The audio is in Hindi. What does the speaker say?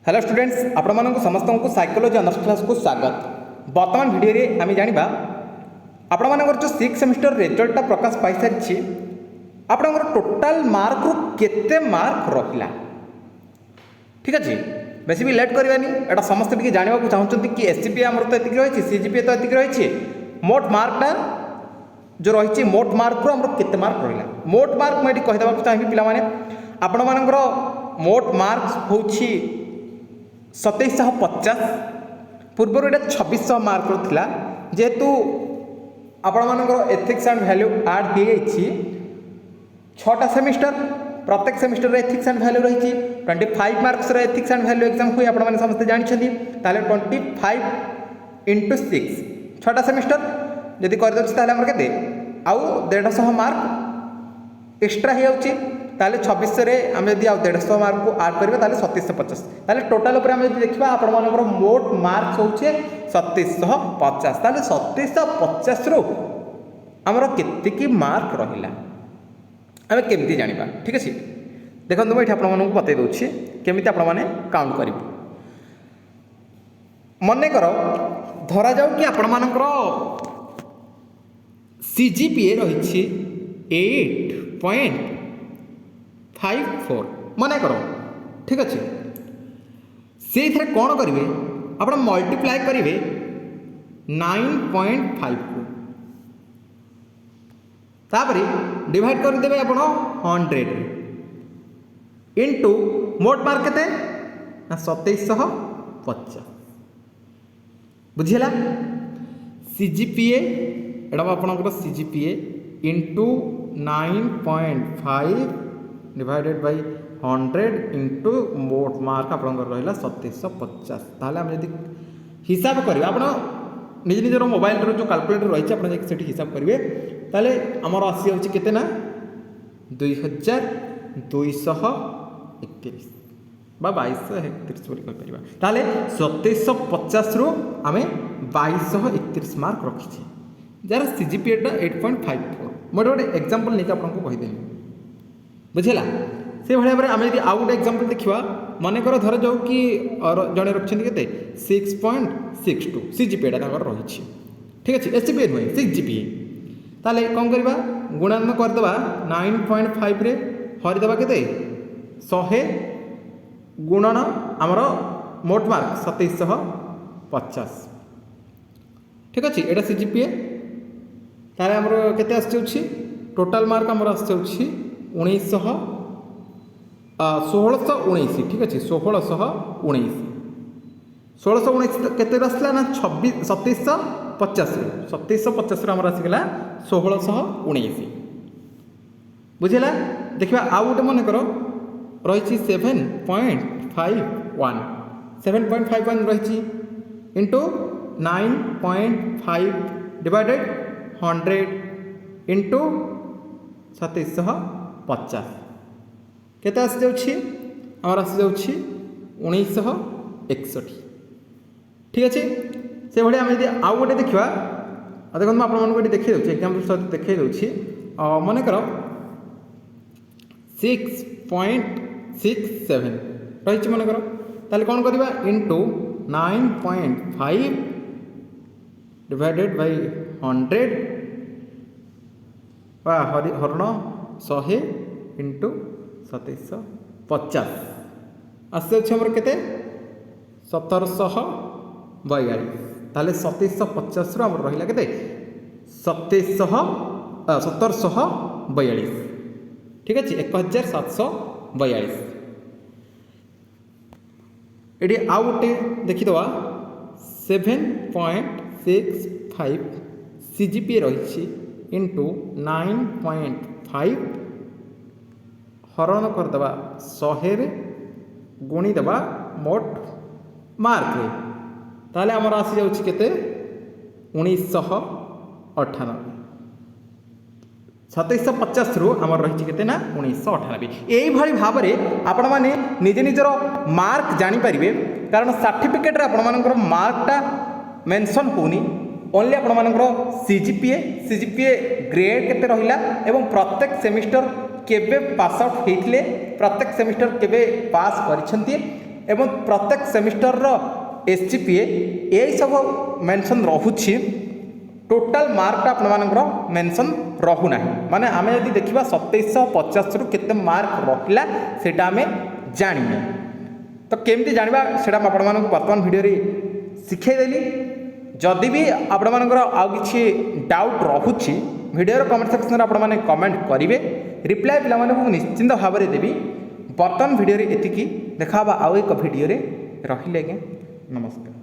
हेलो स्टूडेंट्स आपण समस्त को साइकोलॉजी ऑनर्स क्लास को स्वागत। वर्तमान वीडियो रे आम जाना आपण मानकर जो 6 सेमिस्टर रिजल्ट प्रकाश पाई सारी आपणकर टोटाल मार्क रु केते मार्क रहिला। ठीक अच्छे बेस भी लेट करवानी एटा समस्त टी जानवा चाहते कि एसजीपीए आमर तो ये रही सीजीपीए तो ये रही मोट मार्कटा जो रही मोट मार्क रु आमर केते मार्क रहिला। मोट मार्क मुझे कहीदेक चाहिए पिला आपण मानकर मोट मार्क्स हूँ 2750 पूर्व ये 2600 मार्क था जेहेतु आपण मानकर एथिक्स एंड वैल्यू आड हो जाइए 6टा सेमिस्टर प्रत्येक सेमिस्टर एथिक्स एंड वैल्यू रही 25 marks ethics and value exam हुए आपने समस्ते जानते 25 इंटू 6 6टा सेमिस्टर जदि करदे के आउ 150 मार्क एक्सट्रा हो जाए 2600 आम जब आउ 150 मार्क को आड करेंगे 2750 टोटाल आम देखा आपण मानकर मोट मार्क्स हूँ 2750 2750 रु आमर केतिकी मार्क रहिला आम केमती जानिबा। ठीक अच्छे देखो मुझे आपको बतई दूसरी केमी आपण मैंने काउंट कर मनकर धरा जाऊ कि आपण मानकर सीजीपीए रही 8.54 मन कर। ठीक अच्छे से कौन करेंगे आप मल्टीप्लाए करेंगे 9.5 को तापर डिवाइड करदे आप 100 इंटू मोट मार्क के 2750 बुझीला। सीजीपीए एटा आपनकर CGPA into 9.5 divided by 100 into मोट मार्क आपनकर रहिला 2750 ताले हम यदि हिसाब करिवे आपण निज निजर मोबाइल जो कैलकुलेटर रही है हिसाब करेंगे ताले आमर आसी जाऊँ केते ना 2231 बा 2231 बोली कहिपरिबा ताले 2750 रु आमे 2231 मार्क रखी जार सीजीपीए 8.54 मोटे गोटे एग्जांपल नहीं आपको कहीदेली बुझेगा से भाई भाव आम यदि आउ गोटे एग्जांपल देखा मनकर धर जाऊ कि जड़े रखते के 6.62 सीजीपीए रही। ठीक अच्छे एसजीपीए नुहे 6 ताले कौन करवा गुणान करदे 9.5 रे हरिदे के 100 गुणन आमर मोट मार्क 2750। ठीक अच्छे यहाँ सीजीपीए ताले आमर केते आसी टोटाल मार्क आमर आसी 1619। ठीक अच्छे 1619 केते आसला ना 2750 आमर आसगला 1619 बुझेगा। देखा आउ गोटे मन कर रही 7.51 रही इंटू 9.5 डिवाइडेड 100 इंटू 2750 केते आसी जाउछि आमर आसी जाउछि 1961। ठीक अच्छे से भाई आम यदि आउ गोटे देखा देखो मुझे आपको देखे दूसरी एग्जाम्पल सहित देखे दूसरी मन कर 6.67 रही मन कर ताले कौन करवा इंटू 9.5 डिवाइडेड बाय 100 बा हरण 100 इंटू 2750 आसे के 1742 ताले 2750 रु रहा के 1742। ठीक अच्छे 1742 ये आउ गोटे देखीदे 7.65 सीजीपीए रही इंटू 9.5 हरण करदे 100 गुणीदेवा मोट मार्क ताले आमर आसी जाउछि केते 1998 2750 रु आमर रही केते ना 1998। यही भाव में आपण मैंने निजे निजर मार्क जानीपारे कारण सर्टिफिकेट आपण मानकर मार्कटा मेंशन होनी ओनली आपण मानकर सीजीपीए ग्रेड केते रहिला एवं प्रत्येक सेमिस्टर केबे पास आउट होइथिले प्रत्येक सेमिस्टर केबे पास करिसेंती एवं प्रत्येक सेमिस्टर एसजीपीए यही सब मेंशन रहुछि टोटाल मार्क आपण मानकर मेंशन रहुना माने आमे यदि देखिबा 2750 रु केते मार्क रहिला सेटा आमे जानिबे तो केमती जानिबा सेटा आपण मानक वर्तमान वीडियो रे सिखै देली जदि भी आपण मानकर आ किछि डाउट रहुछि वीडियो रो कमेंट सेक्शन रे आपण माने कमेंट करिवे रिप्लाई पिला माने निश्चिंत भाव रे देबी वर्तमान वीडियो रे एतिकी देखाबा आउ एक वीडियो रे रहिले के नमस्कार।